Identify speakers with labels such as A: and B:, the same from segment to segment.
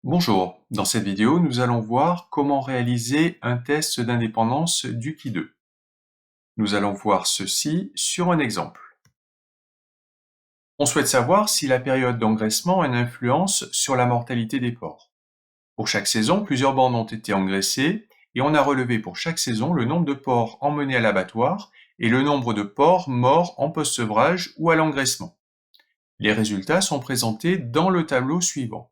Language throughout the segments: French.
A: Bonjour, dans cette vidéo, nous allons voir comment réaliser un test d'indépendance du Qui2. Nous allons voir ceci sur un exemple. On souhaite savoir si la période d'engraissement a une influence sur la mortalité des porcs. Pour chaque saison, plusieurs bornes ont été engraissées et on a relevé pour chaque saison le nombre de porcs emmenés à l'abattoir et le nombre de porcs morts en post-sevrage ou à l'engraissement. Les résultats sont présentés dans le tableau suivant,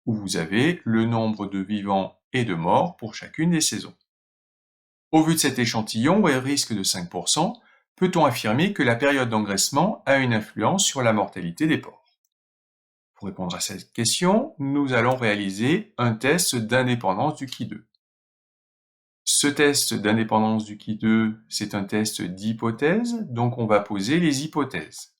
A: où vous avez le nombre de vivants et de morts pour chacune des saisons. Au vu de cet échantillon et risque de 5%, peut-on affirmer que la période d'engraissement a une influence sur la mortalité des porcs? Pour répondre à cette question, nous allons réaliser un test d'indépendance du Qui2. Ce test d'indépendance du Qui2, c'est un test d'hypothèse, donc on va poser les hypothèses.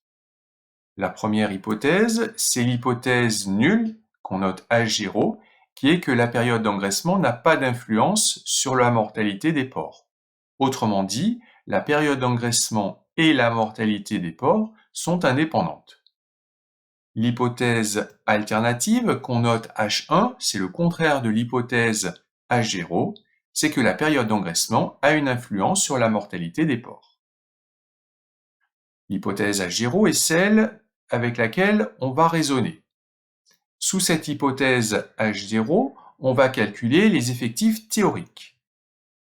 A: La première hypothèse, c'est l'hypothèse nulle, qu'on note H0, qui est que la période d'engraissement n'a pas d'influence sur la mortalité des porcs. Autrement dit, la période d'engraissement et la mortalité des porcs sont indépendantes. L'hypothèse alternative, qu'on note H1, c'est le contraire de l'hypothèse H0, c'est que la période d'engraissement a une influence sur la mortalité des porcs. L'hypothèse H0 est celle avec laquelle on va raisonner. Sous cette hypothèse H0, on va calculer les effectifs théoriques.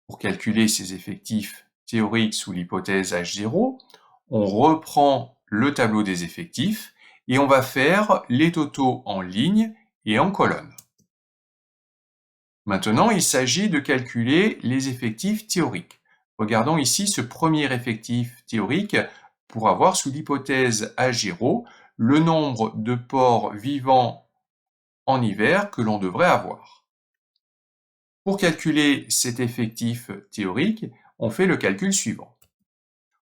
A: Pour calculer ces effectifs théoriques sous l'hypothèse H0, on reprend le tableau des effectifs et on va faire les totaux en ligne et en colonne. Maintenant, il s'agit de calculer les effectifs théoriques. Regardons ici ce premier effectif théorique pour avoir sous l'hypothèse H0 le nombre de porcs vivants en hiver que l'on devrait avoir. Pour calculer cet effectif théorique, on fait le calcul suivant.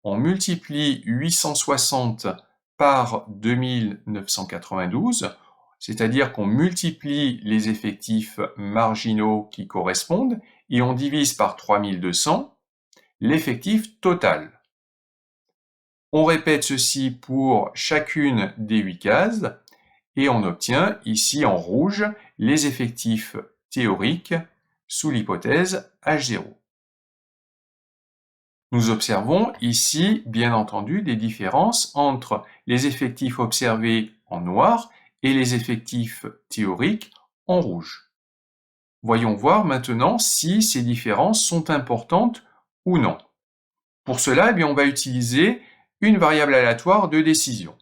A: On multiplie 860 par 2992, c'est-à-dire qu'on multiplie les effectifs marginaux qui correspondent et on divise par 3200 l'effectif total. On répète ceci pour chacune des 8 cases et on obtient ici en rouge les effectifs théoriques sous l'hypothèse H0. Nous observons ici, bien entendu, des différences entre les effectifs observés en noir et les effectifs théoriques en rouge. Voyons voir maintenant si ces différences sont importantes ou non. Pour cela, on va utiliser une variable aléatoire de décision.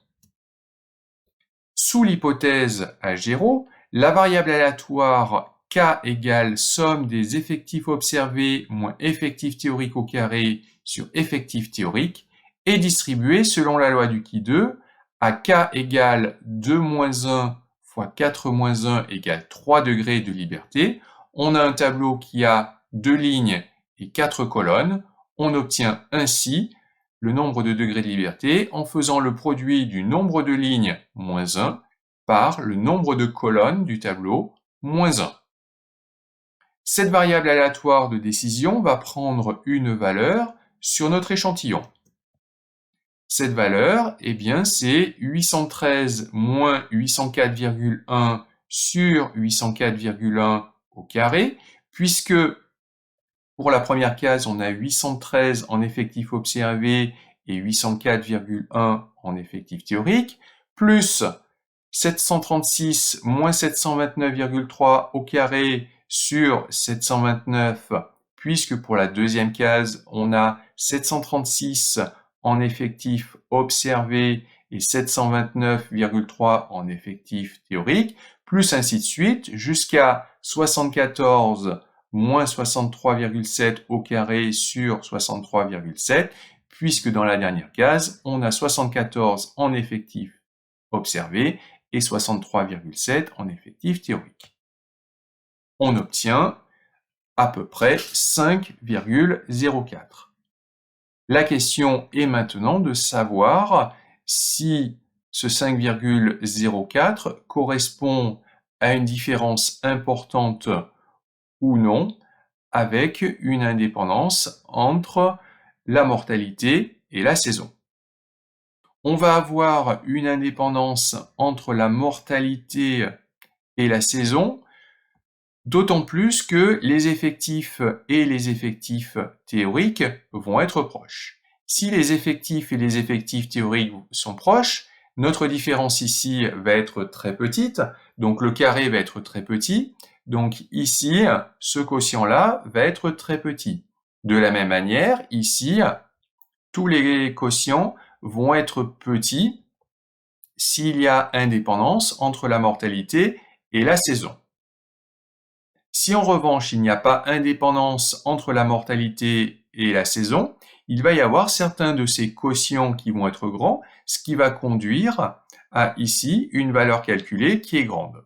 A: Sous l'hypothèse H0, la variable aléatoire K égale somme des effectifs observés moins effectifs théoriques au carré sur effectifs théoriques est distribuée selon la loi du Qui2 à K égale 2 moins 1 fois 4 moins 1 égale 3 degrés de liberté. On a un tableau qui a 2 lignes et 4 colonnes. On obtient ainsi le nombre de degrés de liberté en faisant le produit du nombre de lignes moins 1 par le nombre de colonnes du tableau moins 1. Cette variable aléatoire de décision va prendre une valeur sur notre échantillon. Cette valeur, c'est 813 moins 804,1 sur 804,1 au carré, puisque pour la première case, on a 813 en effectif observé et 804,1 en effectif théorique, plus 736 moins 729,3 au carré sur 729, puisque pour la deuxième case, on a 736 en effectif observé et 729,3 en effectif théorique, plus ainsi de suite, jusqu'à 74 moins 63,7 au carré sur 63,7, puisque dans la dernière case, on a 74 en effectif observé et 63,7 en effectif théorique. On obtient à peu près 5,04. La question est maintenant de savoir si ce 5,04 correspond à une différence importante ou non avec une indépendance entre la mortalité et la saison. On va avoir une indépendance entre la mortalité et la saison, d'autant plus que les effectifs et les effectifs théoriques vont être proches. Si les effectifs et les effectifs théoriques sont proches, notre différence ici va être très petite, donc le carré va être très petit, donc ici, ce quotient-là va être très petit. De la même manière, ici, tous les quotients vont être petits s'il y a indépendance entre la mortalité et la saison. Si en revanche il n'y a pas indépendance entre la mortalité et la saison, il va y avoir certains de ces quotients qui vont être grands, ce qui va conduire à ici une valeur calculée qui est grande.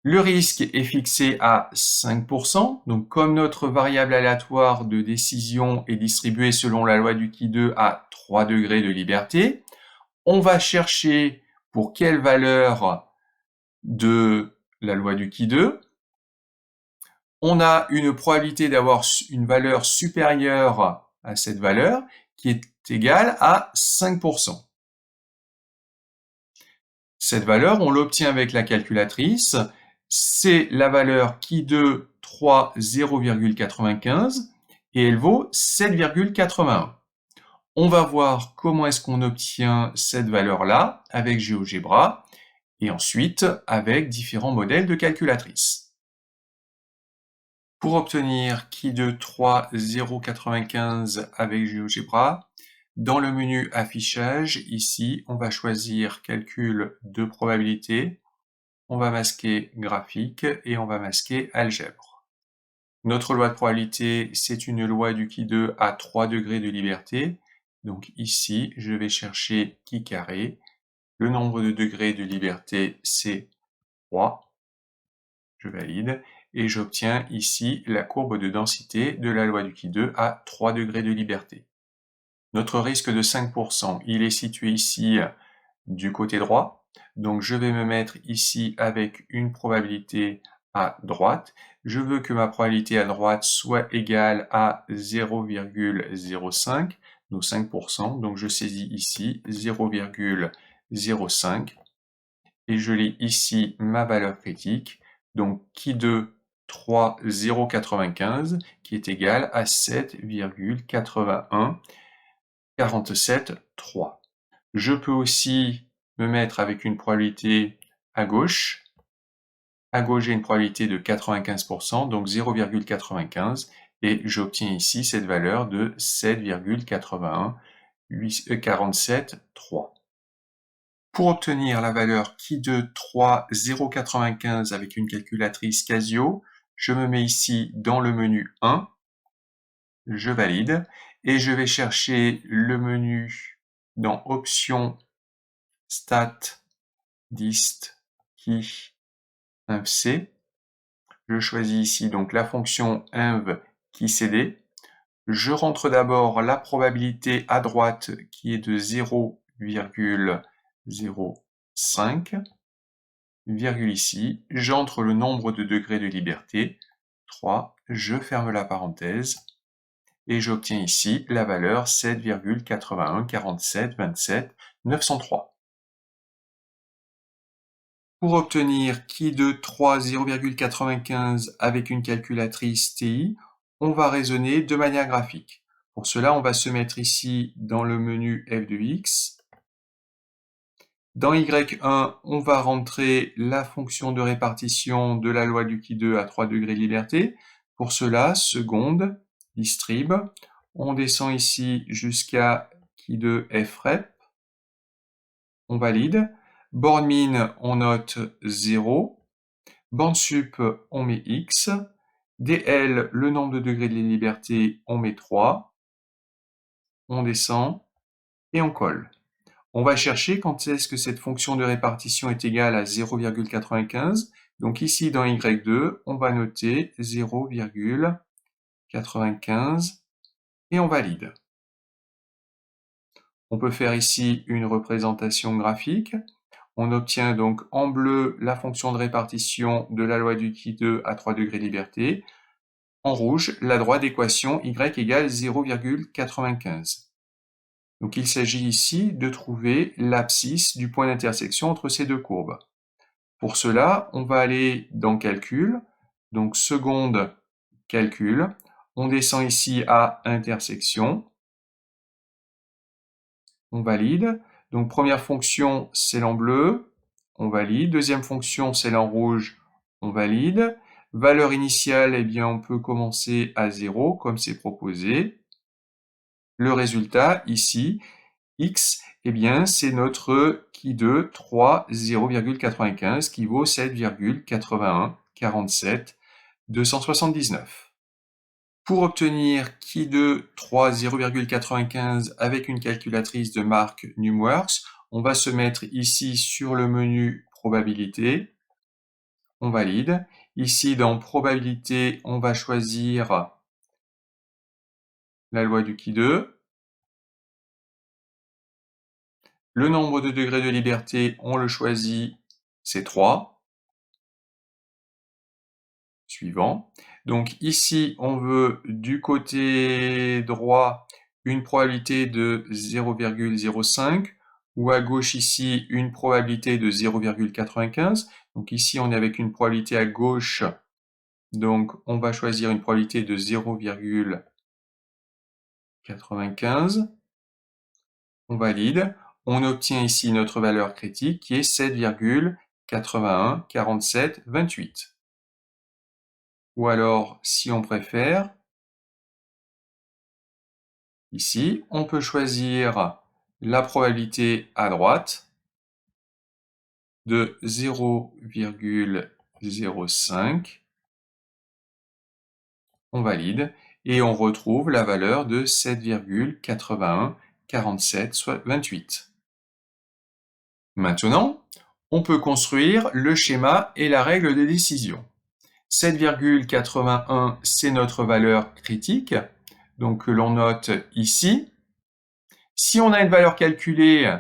A: Le risque est fixé à 5%, donc comme notre variable aléatoire de décision est distribuée selon la loi du qui2 à 3 degrés de liberté, on va chercher pour quelle valeur de la loi du qui2. On a une probabilité d'avoir une valeur supérieure à cette valeur qui est égale à 5%. Cette valeur, on l'obtient avec la calculatrice. C'est la valeur qui2 3 0,95 et elle vaut 7,81. On va voir comment est-ce qu'on obtient cette valeur-là avec GeoGebra et ensuite avec différents modèles de calculatrice. Pour obtenir qui2 3 0,95 avec GeoGebra, dans le menu affichage, ici, on va choisir calcul de probabilité, on va masquer graphique et on va masquer algèbre. Notre loi de probabilité, c'est une loi du qui2 à 3 degrés de liberté. Donc ici, je vais chercher qui carré. Le nombre de degrés de liberté, c'est 3. Je valide. Et j'obtiens ici la courbe de densité de la loi du qui2 à 3 degrés de liberté. Notre risque de 5%, il est situé ici du côté droit. Donc je vais me mettre ici avec une probabilité à droite. Je veux que ma probabilité à droite soit égale à 0,05, donc 5%. Donc je saisis ici 0,05 et je lis ici ma valeur critique. Donc qui2 3 0,95 qui est égal à 7,81 47 3. Je peux aussi me mettre avec une probabilité à gauche. À gauche, j'ai une probabilité de 95%, donc 0,95, et j'obtiens ici cette valeur de 7,81 47 3. Pour obtenir la valeur qui2 3 0,95 avec une calculatrice Casio, je me mets ici dans le menu 1, je valide, et je vais chercher le menu dans Options, Stat, Dist, Qui, InfC. Je choisis ici donc la fonction inv qui cd. Je rentre d'abord la probabilité à droite qui est de 0,05, virgule ici, j'entre le nombre de degrés de liberté, 3, je ferme la parenthèse, et j'obtiens ici la valeur 7,81 47 27 903. Pour obtenir qui2 3 0,95 avec une calculatrice TI, on va raisonner de manière graphique. Pour cela, on va se mettre ici dans le menu f de x. Dans Y1, on va rentrer la fonction de répartition de la loi du qui2 à 3 degrés de liberté. Pour cela, seconde, distrib. On descend ici jusqu'à qui2 frep. On valide. Borne min, on note 0. Borne sup, on met x. dl, le nombre de degrés de liberté, on met 3. On descend et on colle. On va chercher quand est-ce que cette fonction de répartition est égale à 0,95. Donc ici, dans Y2, on va noter 0,95 et on valide. On peut faire ici une représentation graphique. On obtient donc en bleu la fonction de répartition de la loi du qui2 à 3 degrés de liberté. En rouge, la droite d'équation y égale 0,95. Donc il s'agit ici de trouver l'abscisse du point d'intersection entre ces deux courbes. Pour cela, on va aller dans Calcul, donc seconde, Calcul. On descend ici à Intersection. On valide. Donc première fonction, c'est en bleu. On valide. Deuxième fonction, c'est en rouge. On valide. Valeur initiale, eh bien, on peut commencer à 0, comme c'est proposé. Le résultat, ici, x, eh bien, c'est notre Qui2 3 0,95 qui vaut 7,8147 279. Pour obtenir Qui2 3 0,95 avec une calculatrice de marque Numworks, on va se mettre ici sur le menu Probabilité. On valide. Ici, dans Probabilité, on va choisir la loi du Qui2. Le nombre de degrés de liberté, on le choisit, c'est 3. Suivant. Donc ici, on veut du côté droit une probabilité de 0,05 ou à gauche ici une probabilité de 0,95. Donc ici, on est avec une probabilité à gauche, donc on va choisir une probabilité de 0,95. On valide. On obtient ici notre valeur critique qui est 7,814728. Ou alors, si on préfère, ici, on peut choisir la probabilité à droite de 0,05. On valide et on retrouve la valeur de 7,814728. Maintenant, on peut construire le schéma et la règle de décision. 7,81, c'est notre valeur critique, donc que l'on note ici. Si on a une valeur calculée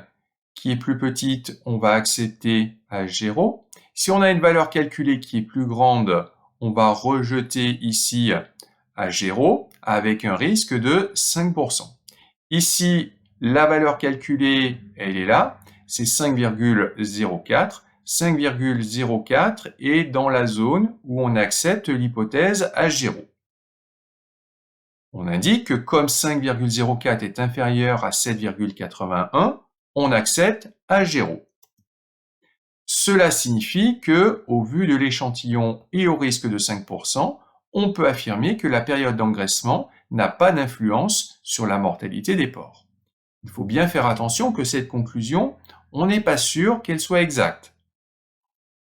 A: qui est plus petite, on va accepter H0. Si on a une valeur calculée qui est plus grande, on va rejeter ici H0 avec un risque de 5%. Ici, la valeur calculée, elle est là, c'est 5,04. 5,04 est dans la zone où on accepte l'hypothèse H0. On indique que comme 5,04 est inférieur à 7,81, on accepte H0. Cela signifie que, au vu de l'échantillon et au risque de 5%, on peut affirmer que la période d'engraissement n'a pas d'influence sur la mortalité des porcs. Il faut bien faire attention que cette conclusion, on n'est pas sûr qu'elle soit exacte.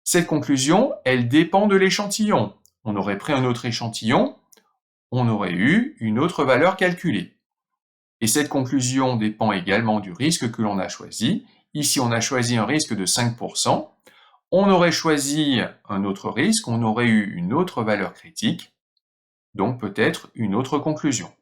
A: Cette conclusion, elle dépend de l'échantillon. On aurait pris un autre échantillon, on aurait eu une autre valeur calculée. Et cette conclusion dépend également du risque que l'on a choisi. Ici, on a choisi un risque de 5%. On aurait choisi un autre risque, on aurait eu une autre valeur critique, donc peut-être une autre conclusion.